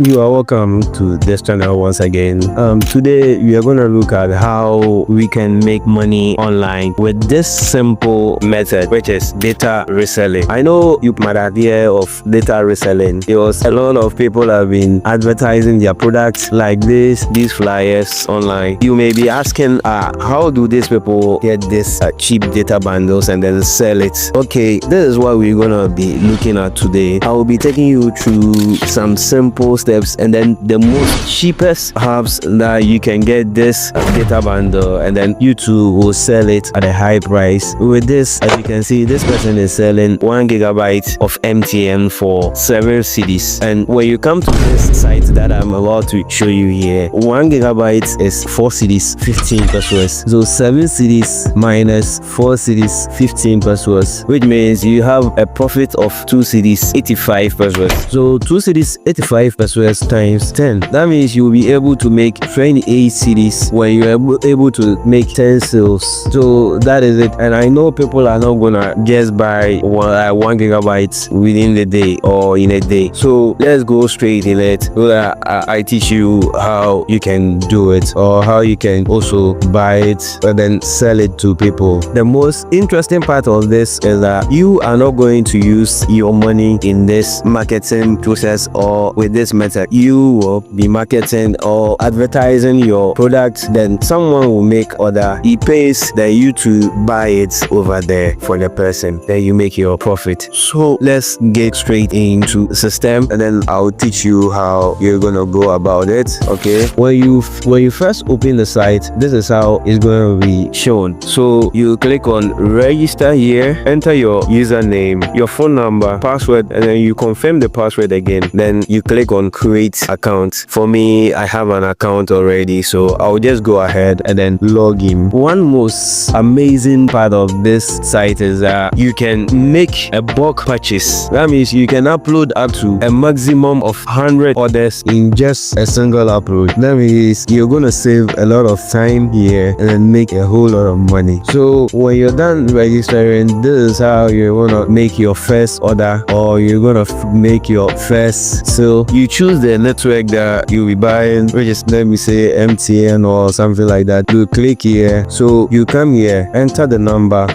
You are welcome to this channel once again. Today we are going to look at how we can make money online with this simple method, which is data reselling. I know you might have heard of data reselling because a lot of people have been advertising their products like these flyers online. You may be asking, how do these people get this cheap data bundles and then sell it? Okay, this is what we're going to be looking at today. I will be taking you through some simple steps and then the most cheapest apps that you can get this data bundle, and then you too will sell it at a high price. With this, as you can see, this person is selling 1 gigabyte of MTN for 7 cedis, and when you come to this site that I'm about to show you here, 1 gigabyte is 4 cedis 15 pesos. So 7 cedis minus 4 cedis 15 pesos, which means you have a profit of 2 cedis 85 pesos. So 2 cedis 85 pesos times 10, that means you will be able to make 28 cedis when you are able to make 10 sales. So that is it. And I know people are not gonna just buy 1 gigabyte within the day or in a day. So let's go straight in it so that I teach you how you can do it, or how you can also buy it and then sell it to people. The most interesting part of this is that you are not going to use your money in this marketing process or with this method. You will be marketing or advertising your product, then someone will make order, he pays, then you to buy it over there for the person, then you make your profit. So let's get straight into the system and then I'll teach you how you're gonna go about it. Okay, when you first open the site, this is how it's going to be shown. So you click on register here, enter your username, your phone number, password, and then you confirm the password again. Then you click on create account. For me, I have an account already, so I'll just go ahead and then log in. One most amazing part of this site is that you can make a bulk purchase. That means you can upload up to a maximum of 100 orders in just a single upload. That means you're gonna save a lot of time here and then make a whole lot of money. So when you're done registering, this is how you're gonna make your first order, or you're gonna make your first sale. You choose the network that you'll be buying, which is, let me say, MTN or something like that. You click here, so you come here, enter the number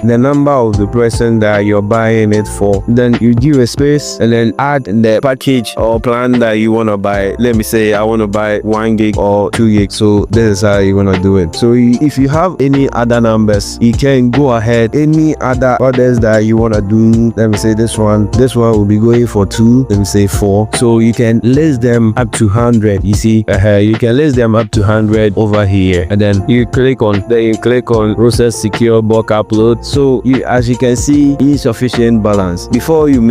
of the person that you're buying it for, then you give a space and then add the package or plan that you want to buy. Let me say I want to buy 1 gig or 2 gig, so this is how you want to do it. So if you have any other numbers, you can go ahead, any other orders that you want to do. Let me say this one will be going for 2, let me say 4, so you can list them up to 100. You see, you can list them up to 100 over here, and then you click on process secure bulk upload. So as you can see, insufficient balance. Before you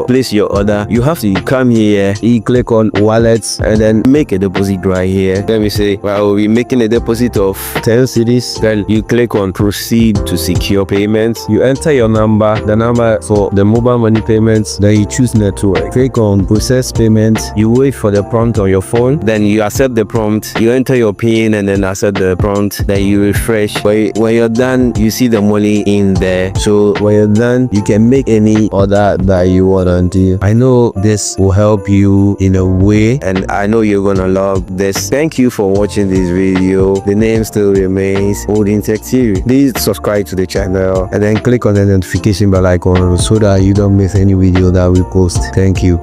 place your order, you have to come here, you click on wallets and then make a deposit right here. Let me say I will be making a deposit of 10 cedis. Then you click on proceed to secure payments. You enter your number, the number for the mobile money payments, then you choose network, click on process payment. You wait for the prompt on your phone, then you accept the prompt, you enter your pin and then accept the prompt, then you refresh. When you're done, you see the money in there. So when you're done, you can make any order that you want to do. I know this will help you in a way, and I know you're gonna love this. Thank you for watching this video. The name still remains Holding Tech TV. Please subscribe to the channel and then click on the notification bell icon so that you don't miss any video that we post. Thank you.